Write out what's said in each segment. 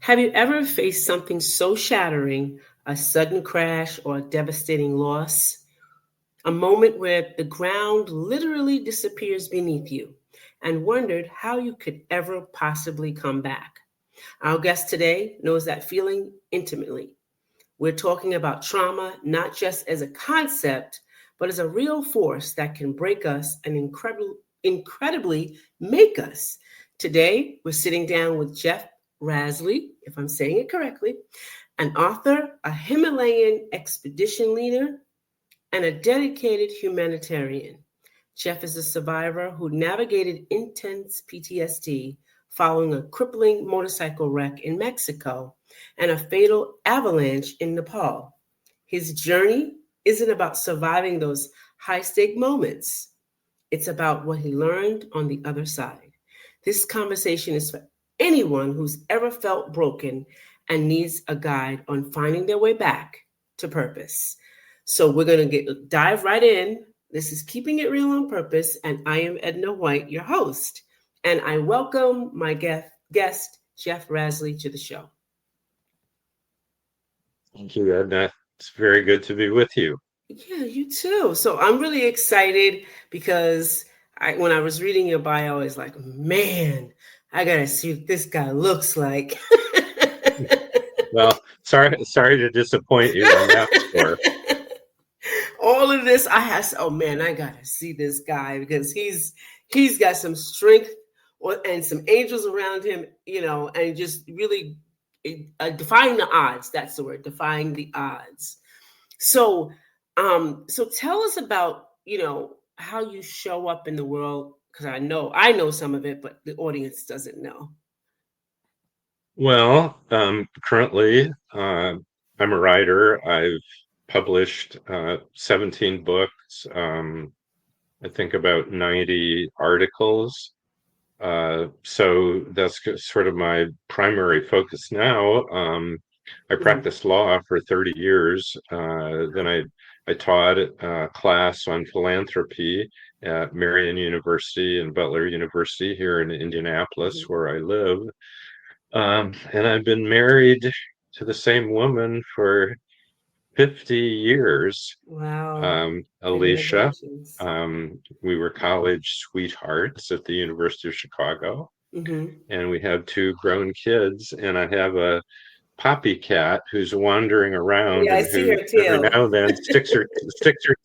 Have you ever faced something so shattering, a sudden crash or a devastating loss? A moment where the ground literally disappears beneath you and wondered how you could ever possibly come back? Our guest today knows that feeling intimately. We're talking about trauma not just as a concept, but as a real force that can break us and incredibly make us. Today, we're sitting down with Jeff Rasley, if I'm saying it correctly, an author, a Himalayan expedition leader, and a dedicated humanitarian. Jeff is a survivor who navigated intense PTSD following a crippling motorcycle wreck in Mexico and a fatal avalanche in Nepal. His journey isn't about surviving those high-stake moments. It's about what he learned on the other side. This conversation is for anyone who's ever felt broken and needs a guide on finding their way back to purpose. So we're going to dive right in. This is Keeping It Real on Purpose, and I am Edna White, your host. And I welcome my guest, Jeff Rasley, to the show. Thank you, Edna. It's very good to be with you. Yeah, you too. So I'm really excited because when I was reading your bio, I was like, man, I got to see what this guy looks like. Well, sorry to disappoint you on that score. All of this, oh man, I gotta see this guy because he's got some strength and some angels around him, and just really defying the odds. That's the word, defying the odds. So tell us about, how you show up in the world, because I know some of it, but the audience doesn't know. Well, currently, I'm a writer. I've published 17 books, I think about 90 articles. So that's sort of my primary focus now. I practiced law for 30 years. Then I taught a class on philanthropy at Marian University and Butler University here in Indianapolis, where I live. And I've been married to the same woman for 50 years. Wow. Alicia. We were college sweethearts at the University of Chicago. And we have two grown kids, and I have a poppy cat who's wandering around and who every now and then sticks her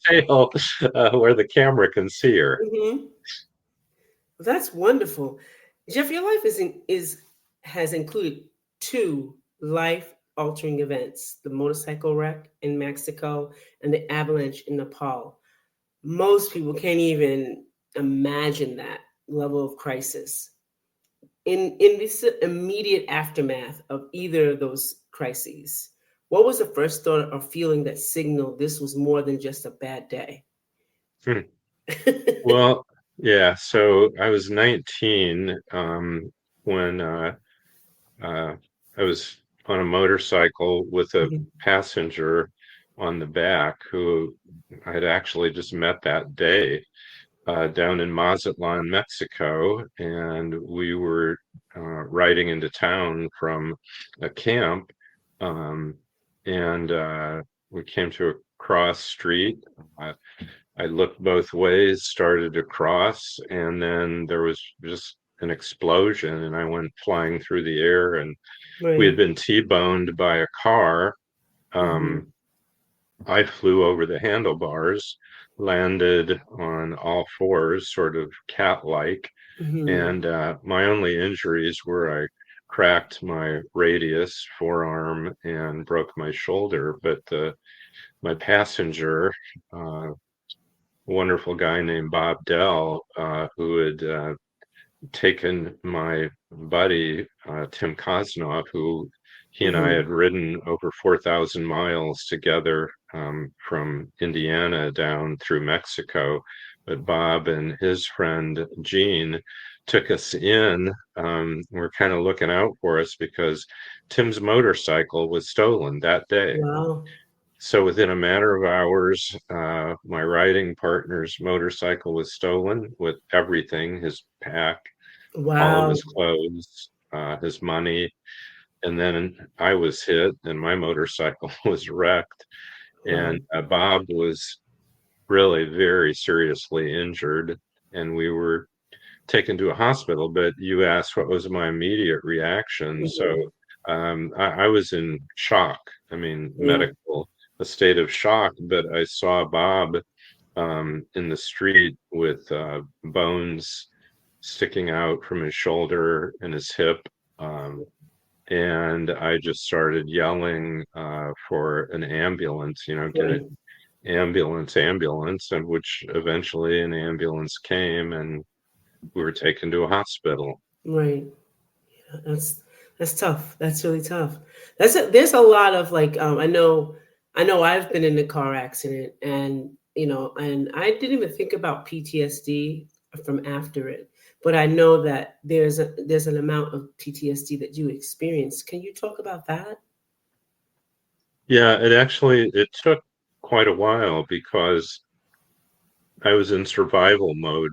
tail where the camera can see her. That's wonderful. Jeff, your life has included two life-altering events: the motorcycle wreck in Mexico and the avalanche in Nepal. Most people can't even imagine that level of crisis. In this immediate aftermath of either of those crises, what was the first thought or feeling that signaled this was more than just a bad day? Well, yeah. So I was 19 when I was on a motorcycle with a passenger on the back who I had actually just met that day down in Mazatlan, Mexico, and we were riding into town from a camp, and we came to a cross street. I looked both ways, started to cross, and then there was just an explosion, and I went flying through the air, and we had been T-boned by a car. I flew over the handlebars, landed on all fours, sort of cat-like, and my only injuries were I cracked my radius forearm and broke my shoulder, but my passenger, wonderful guy named Bob Dell, who had taken my buddy, Tim Kosnoff, who he and I had ridden over 4,000 miles together from Indiana down through Mexico. But Bob and his friend Gene took us in. We're kind of looking out for us because Tim's motorcycle was stolen that day. Wow. So within a matter of hours, my riding partner's motorcycle was stolen with everything, his pack, all of his clothes, his money. and then I was hit, and my motorcycle was wrecked, and Bob was really very seriously injured, and we were taken to a hospital. But you asked what was my immediate reaction. So Mhm. I was in shock. I mean, Yeah. a state of shock. But I saw Bob in the street with bones sticking out from his shoulder and his hip. Um, and I just started yelling for an ambulance, get an Right. ambulance, and which eventually an ambulance came, and we were taken to a hospital. Right. That's tough. That's really tough. There's a lot of like I know I've been in a car accident, and and I didn't even think about PTSD from after it. But I know that there's an amount of PTSD that you experience. Can you talk about that? Yeah, it took quite a while because I was in survival mode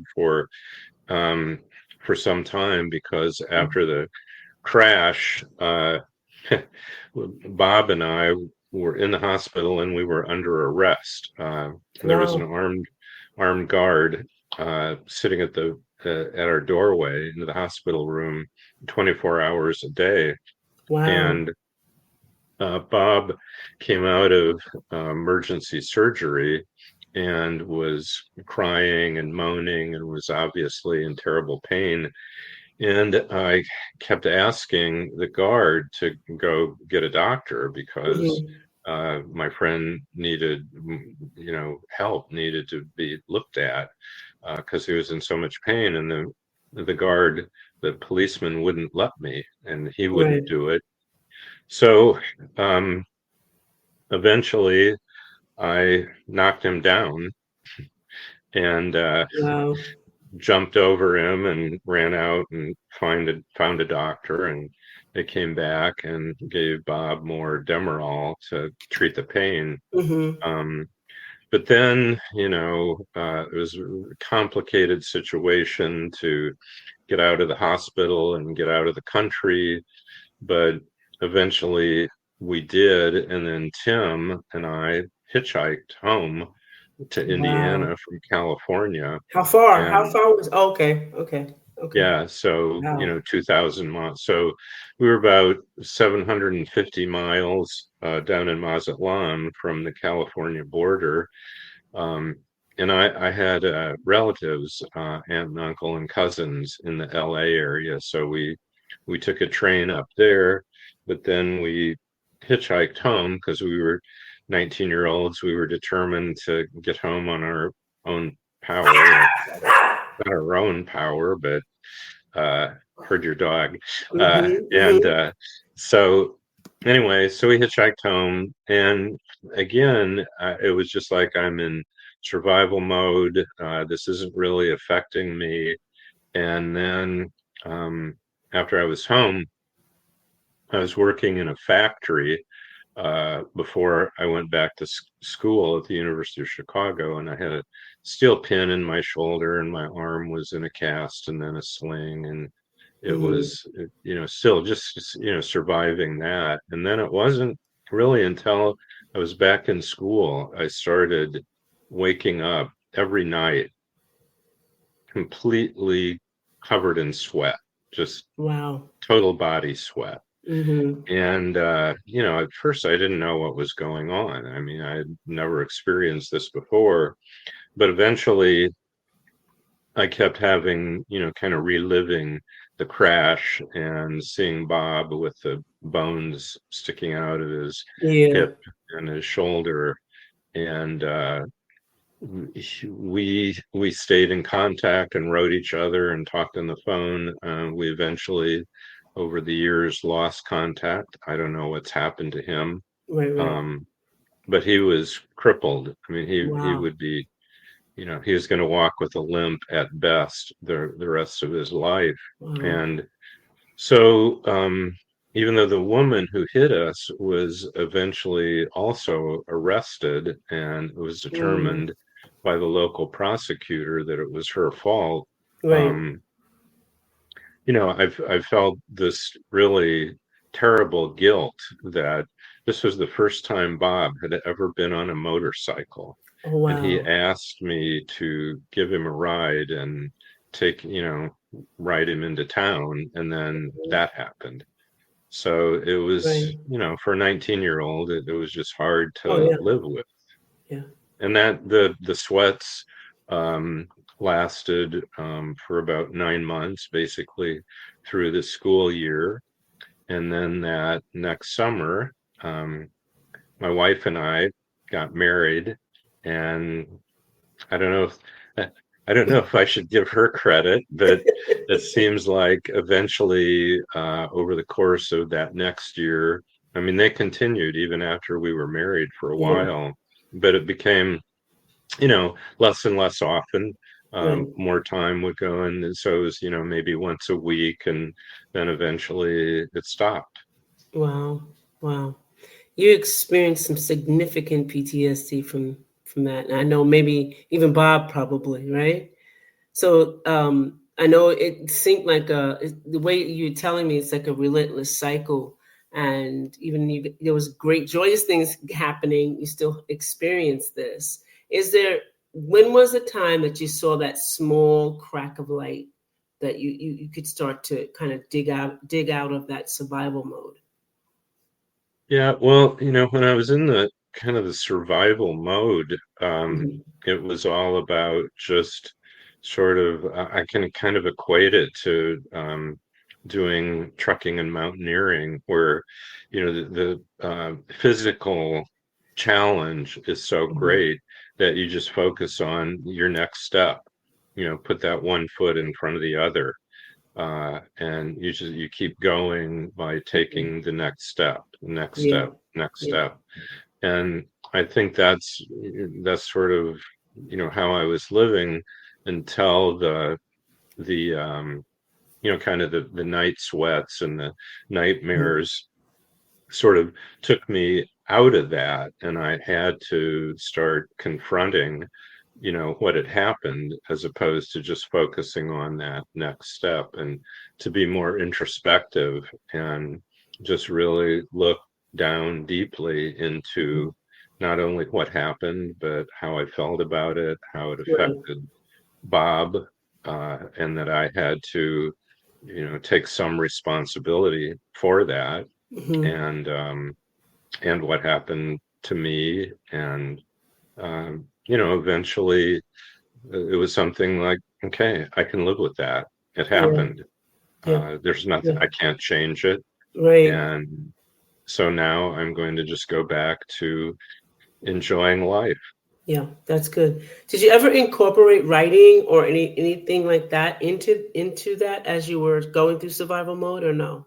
um, for some time, because after the crash, Bob and I were in the hospital and we were under arrest. There was an Wow. armed guard sitting at our doorway into the hospital room 24 hours a day, Wow. and Bob came out of emergency surgery and was crying and moaning and was obviously in terrible pain. And I kept asking the guard to go get a doctor because Hmm. my friend needed, help, needed to be looked at because he was in so much pain. And the policeman wouldn't let me, and he wouldn't Right. do it. So um, eventually, I knocked him down and Wow. jumped over him and ran out and found a doctor, and they came back and gave Bob more Demerol to treat the pain. Hmm. Um, but then, it was a complicated situation to get out of the hospital and get out of the country, but eventually we did. And then Tim and I hitchhiked home to Wow. Indiana from California. How far? How And far was? Oh, okay. Okay. Okay. yeah, so, Wow. 2000 miles. So we were about 750 miles down in Mazatlan from the California border. Um, and I had relatives, aunt and uncle and cousins in the LA area. So we took a train up there, but then we hitchhiked home because we were 19-year-olds. We were determined to get home on our own power, not our own power, but heard your dog. Hmm. And Hmm. so anyway, so we hitchhiked home, and again, it was just like I'm in survival mode. This isn't really affecting me. And then um, after I was home, I was working in a factory before I went back to school at the University of Chicago, and I had a steel pin in my shoulder, and my arm was in a cast and then a sling, and it Hmm. was, still just, surviving that. And then it wasn't really until I was back in school, I started waking up every night completely covered in sweat, just Wow. total body sweat. Hmm. And, at first I didn't know what was going on. I mean, I had never experienced this before, but eventually I kept having, kind of reliving the crash and seeing Bob with the bones sticking out of his Yeah. hip and his shoulder. And we stayed in contact and wrote each other and talked on the phone. We eventually, over the years, lost contact. I don't know what's happened to him. Right. Right. Um, but he was crippled. I mean, he Wow. would be, he was going to walk with a limp at best the rest of his life. Wow. And so, even though the woman who hit us was eventually also arrested, and it was Mm. determined by the local prosecutor that it was her fault, Right. um, I felt this really terrible guilt that this was the first time Bob had ever been on a motorcycle. Oh, And he wow. asked me to give him a ride and take, ride him into town. And then that happened. So it was, Right. for a 19-year-old, it was just hard Oh, to yeah. live with. Yeah. And that the sweats um, lasted for about 9 months, basically through the school year. And then that next summer, um, my wife and I got married, and I don't know if I don't know if I should give her credit, but it seems like eventually, over the course of that next year, I mean, they continued even after we were married for a Yeah. while, but it became, less and less often. Right. More time would go, and so it was, maybe once a week, and then eventually it stopped. Wow. Wow. You experienced some significant PTSD from that. And I know maybe even Bob probably, right? So I know it seemed like the way you're telling me, it's like a relentless cycle. And even there was great joyous things happening, you still experience this. When was the time that you saw that small crack of light that you could start to kind of dig out of that survival mode? Yeah, well, when I was in the kind of the survival mode, Mhm. it was all about just sort of, I can kind of equate it to doing trucking and mountaineering, where, the physical challenge is so Mhm. great that you just focus on your next step, put that one foot in front of the other, and you keep going by Mhm. taking the next step, next Yeah. step, next Yeah. step. And I think that's sort of, how I was living until the kind of the night sweats and the Mhm. nightmares sort of took me out of that, and I had to start confronting, what had happened, as opposed to just focusing on that next step, and to be more introspective and just really look down deeply into not only what happened, but how I felt about it, how it Right. affected Bob, and that I had to, take some responsibility for that, Mhm. and what happened to me. And eventually, it was something like, okay, I can live with that. It Yeah. happened. Yeah. There's nothing, Yeah. I can't change it. Right. And so now I'm going to just go back to enjoying life. Yeah, that's good. Did you ever incorporate writing or anything like that into that as you were going through survival mode, or no?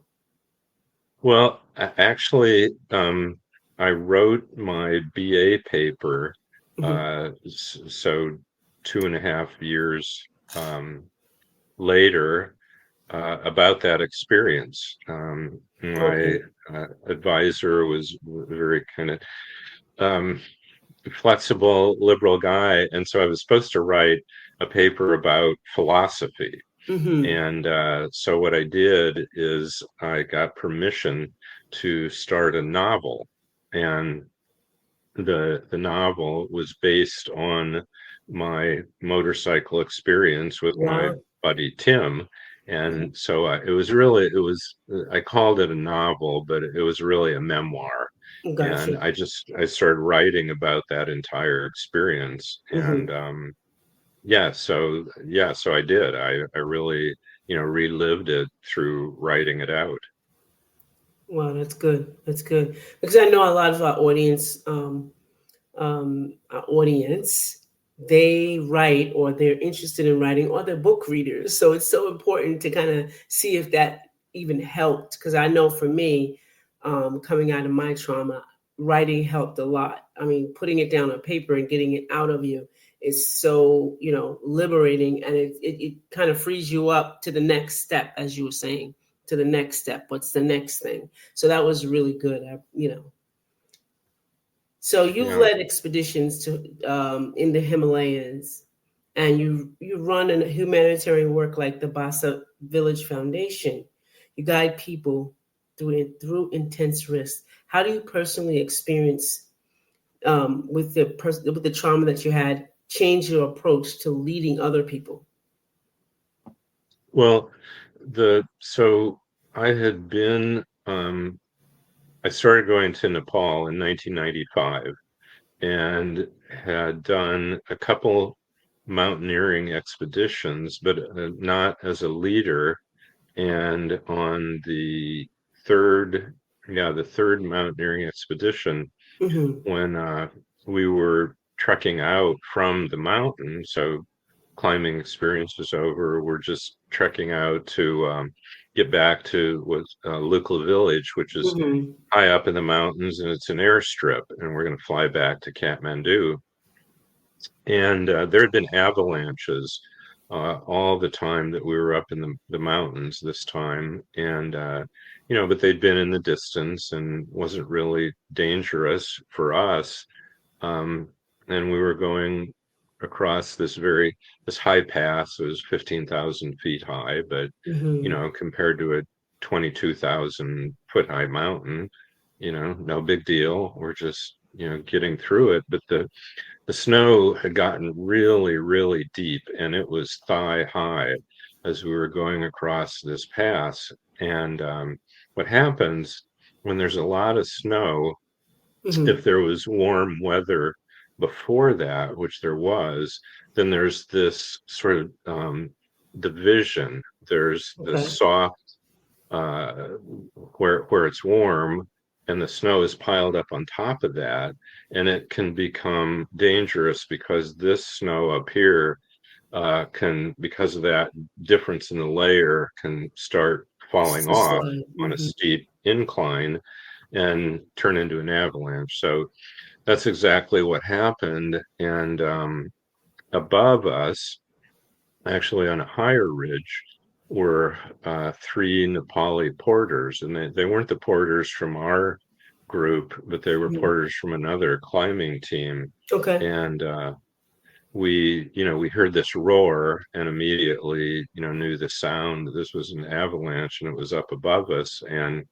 Well, actually, I wrote my BA paper, Hmm. so 2.5 years later, about that experience. My Okay. advisor was very kind of um, flexible, liberal guy, and so I was supposed to write a paper about philosophy. Hmm. And so what I did is I got permission to start a novel, and the novel was based on my motorcycle experience with my Wow. buddy Tim. And so I called it a novel, but it was really a memoir. And Gotcha. I started writing about that entire experience. And Hmm. so I did. I really, relived it through writing it out. Wow, that's good. That's good because I know a lot of our audience, they write or they're interested in writing or they're book readers. So it's so important to kind of see if that even helped. Because I know for me, coming out of my trauma, writing helped a lot. I mean, putting it down on paper and getting it out of you is so, liberating, and it kind of frees you up to the next step, as you were saying, to the next step. What's the next thing? So that was really good. So you've Yeah. led expeditions to in the Himalayas, and you run a humanitarian work like the Basa Village Foundation. You guide people. through intense risk. How do you personally experience with the trauma that you had change your approach to leading other people? Well, so I had been I started going to Nepal in 1995 and had done a couple mountaineering expeditions, but not as a leader. And on the third mountaineering expedition, Mm-hmm. when we were trekking out from the mountain, so climbing experience was over, we're just trekking out to get back to Lukla village, which is Mm-hmm. high up in the mountains, and it's an airstrip, and we're going to fly back to Kathmandu. And there had been avalanches all the time that we were up in the mountains this time. And, but they'd been in the distance and wasn't really dangerous for us. And we were going across this high pass. It was 15,000 feet high, but, Mm-hmm. compared to a 22,000 foot high mountain, no big deal. We're just, getting through it. But the snow had gotten really, really deep, and it was thigh high as we were going across this pass. And what happens when there's a lot of snow, Mm-hmm. if there was warm weather before that, which there was, then there's this sort of division. There's the Okay. soft uh, where it's warm and the snow is piled up on top of that, and it can become dangerous because this snow up here because of that difference in the layer, can start falling The off slide. on a Mm-hmm. steep incline and turn into an avalanche. So that's exactly what happened. And above us, actually on a higher ridge, were three Nepali porters, and they weren't the porters from our group, but they were Mm-hmm. porters from another climbing team. Okay. And we heard this roar and immediately, knew the sound. This was an avalanche and it was up above us. And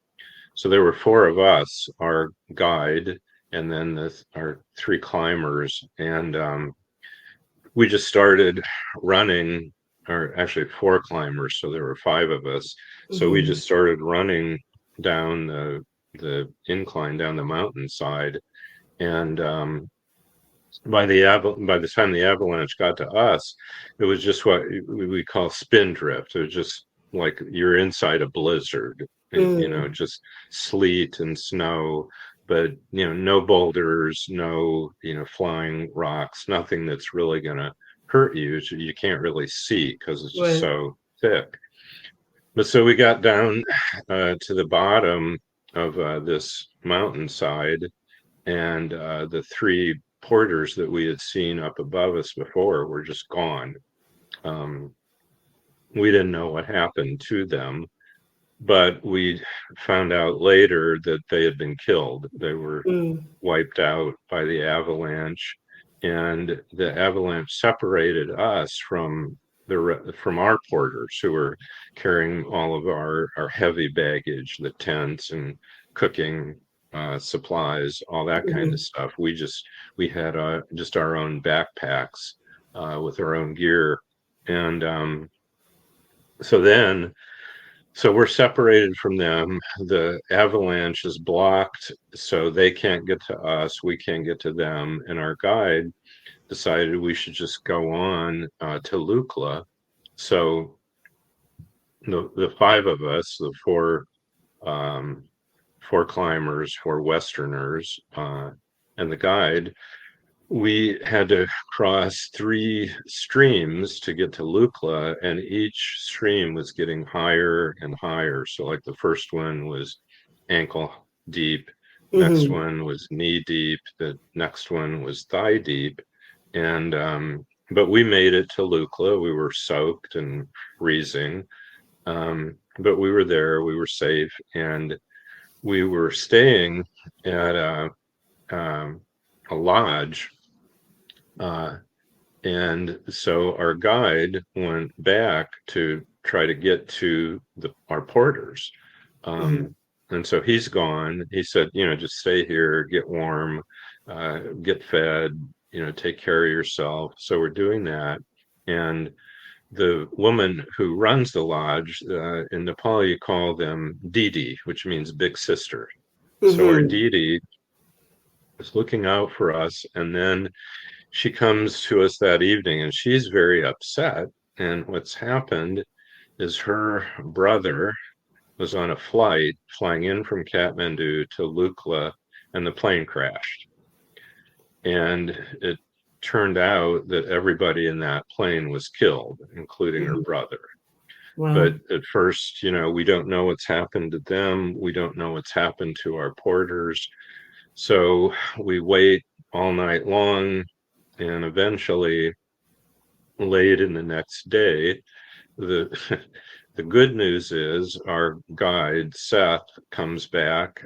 so there were four of us, our guide, and then our three climbers. And we just started running, or actually four climbers, so there were five of us. So we Mm-hmm. just started running down the incline, down the mountainside. And by the time the avalanche got to us, it was just what we call spin drift. It was just like you're inside a blizzard, Mm. just sleet and snow, but no boulders, no flying rocks, nothing that's really gonna hurt you. So you can't really see because it's just Right. so thick. But so we got down to the bottom of this mountainside, and the three porters that we had seen up above us before were just gone. Um, we didn't know what happened to them, but we found out later that they had been killed. They were Mm. wiped out by the avalanche, and the avalanche separated us from our porters, who were carrying all of our heavy baggage, the tents and cooking supplies, all that kind of Mm-hmm. stuff. We had just our own backpacks with our own gear. And so then so we're separated from them. The avalanche is blocked, so they can't get to us. We can't get to them. And our guide decided we should just go on to Lukla. So the five of us, the um, four climbers, four Westerners, and the guide, we had to cross three streams to get to Lukla, and each stream was getting higher and higher. So, like the first one was ankle deep, next Mm-hmm. one was knee deep, the next one was thigh deep, and but we made it to Lukla. We were soaked and freezing, but we were there. We were safe, and we were staying at um, a lodge. Uh, And so our guide went back to try to get to our porters. Mm-hmm. Um, And so he's gone. He said, just stay here, get warm, get fed, take care of yourself. So we're doing that. And the woman who runs the lodge, in Nepal, you call them Didi, which means big sister. So our Mm-hmm. Didi is looking out for us. And then she comes to us that evening and she's very upset. And what's happened is her brother was on a flight flying in from Kathmandu to Lukla, and the plane crashed. And it turned out that everybody in that plane was killed, including her Mm-hmm. brother. Wow. But at first, we don't know what's happened to them. We don't know what's happened to our porters. So we wait all night long, and eventually, late in the next day, the the good news is our guide Seth comes back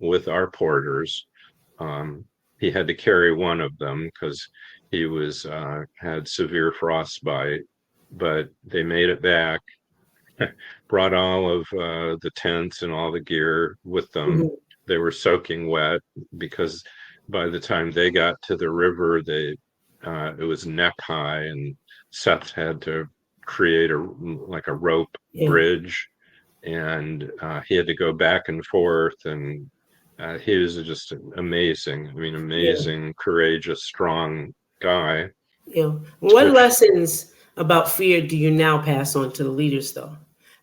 with our porters. Um, he had to carry one of them because he was had severe frostbite, but they made it back. Brought all of the tents and all the gear with them. Mm-hmm. They were soaking wet because by the time they got to the river, it was neck high, and Seth had to create a rope Yeah. bridge, and he had to go back and forth, and he was just amazing. I mean, Yeah. amazing, courageous, strong guy. Yeah. What Which, lessons about fear do you now pass on to the leaders, though?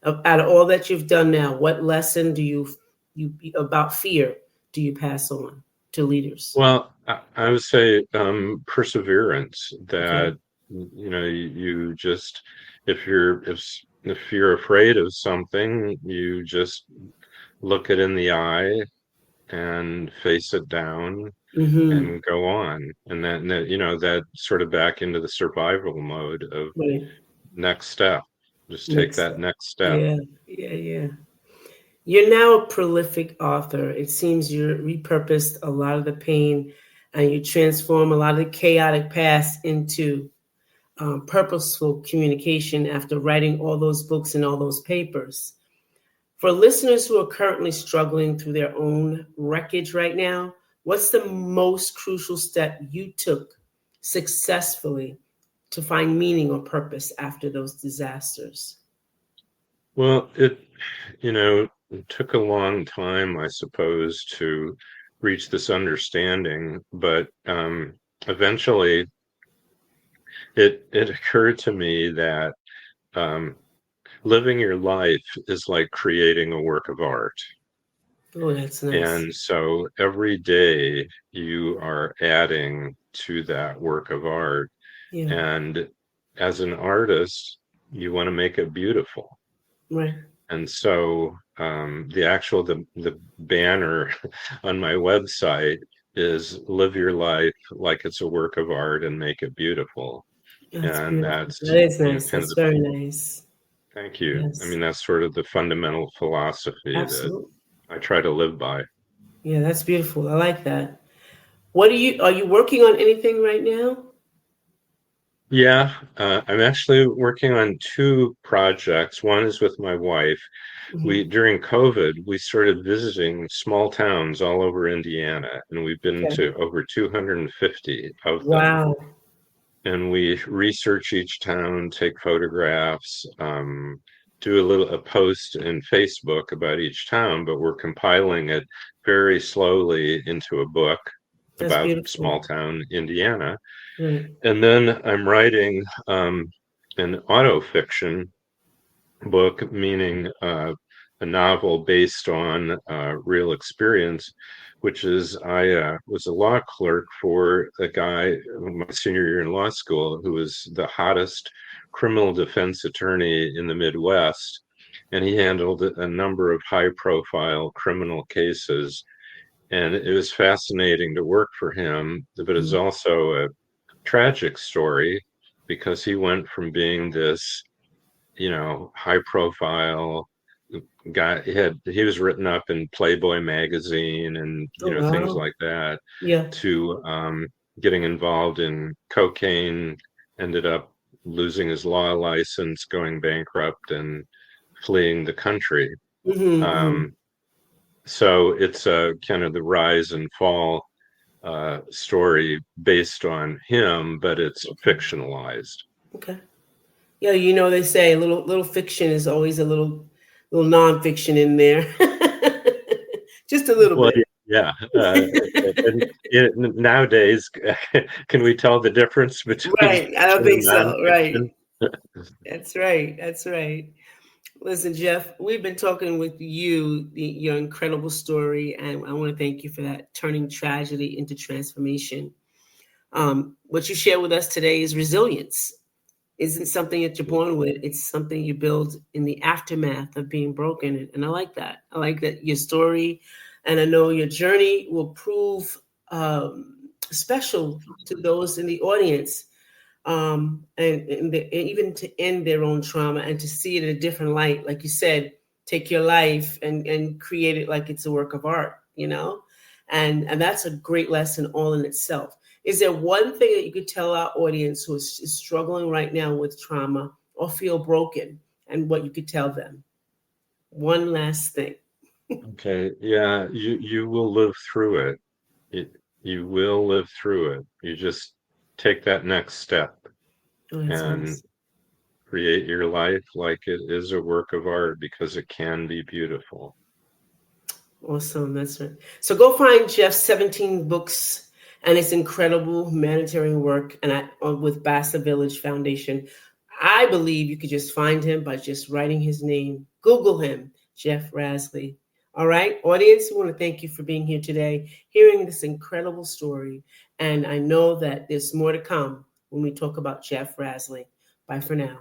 Out of all that you've done now, what lesson do you about fear do you pass on to leaders? well, I would say perseverance. Okay. That you just if you're afraid of something, you just look it in the eye and face it down Mm-hmm. and go on. And then that sort of back into the survival mode of Right. next step. Just take Next that step. next step. Yeah. Yeah. Yeah. You're now a prolific author. It seems you repurposed a lot of the pain and you transform a lot of the chaotic past into purposeful communication after writing all those books and all those papers. For listeners who are currently struggling through their own wreckage right now, what's the most crucial step you took successfully to find meaning or purpose after those disasters? Well, it took a long time, I suppose, to reach this understanding, but eventually it occurred to me that um, living your life is like creating a work of art. Oh, that's nice. And so every day you are adding to that work of art. Yeah, And as an artist, you want to make it beautiful. right. And so the banner on my website is live your life like it's a work of art and make it beautiful. That's And beautiful. that's, That is nice. kind of That's the, very nice. thank you. I Yes, mean, that's sort of the fundamental philosophy that absolutely. I try to live by. Yeah, that's beautiful. I like that. What are you working on anything right now? Yeah, I'm actually working on two projects. One is with my wife. Mhm. During COVID, we started visiting small towns all over Indiana, and we've been Okay. to over 250 of them. Wow. And we research each town, take photographs, do a post in Facebook about each town, but we're compiling it very slowly into a book That's about beautiful. small town Indiana. Right. And then I'm writing an autofiction book, meaning a novel based on real experience, which is I was a law clerk for a guy my senior year in law school who was the hottest criminal defense attorney in the Midwest. And he handled a number of high profile criminal cases. And it was fascinating to work for him, but it's Mhm. also a tragic story because he went from being this high profile guy. He was written up in Playboy magazine and Oh, things wow. like that, Yeah. to getting involved in cocaine, ended up losing his law license, going bankrupt, and fleeing the country. Mm-hmm, mm-hmm. um, So it's a kind of the rise and fall story based on him, but it's fictionalized. Okay. Yeah, they say little fiction is always a little nonfiction in there, just a little Well, bit. yeah. Nowadays, can we tell the difference between Right. I don't fiction think and so. nonfiction? Right. That's right. That's right. Listen, Jeff, we've been talking with you, your incredible story, and I want to thank you for that, turning tragedy into transformation. What you share with us today is resilience. Isn't something that you're born with. It's something you build in the aftermath of being broken. And I like that. I like that your story, and I know your journey will prove special to those in the audience, and even to end their own trauma and to see it in a different light. Like you said, take your life and create it like it's a work of art, and that's a great lesson all in itself. Is there one thing that you could tell our audience who is struggling right now with trauma or feel broken, and what you could tell them? One last thing. Okay, yeah, you will live through it. You will live through it. You just take that next step Oh, that's and awesome. create your life like it is a work of art because it can be beautiful. Awesome. That's right. So go find Jeff's 17 books and his incredible humanitarian work with Bassa Village Foundation. I believe you could just find him by just writing his name. Google him, Jeff Rasley. All right, audience, we want to thank you for being here today, hearing this incredible story. And I know that there's more to come when we talk about Jeff Rasley. Bye for now.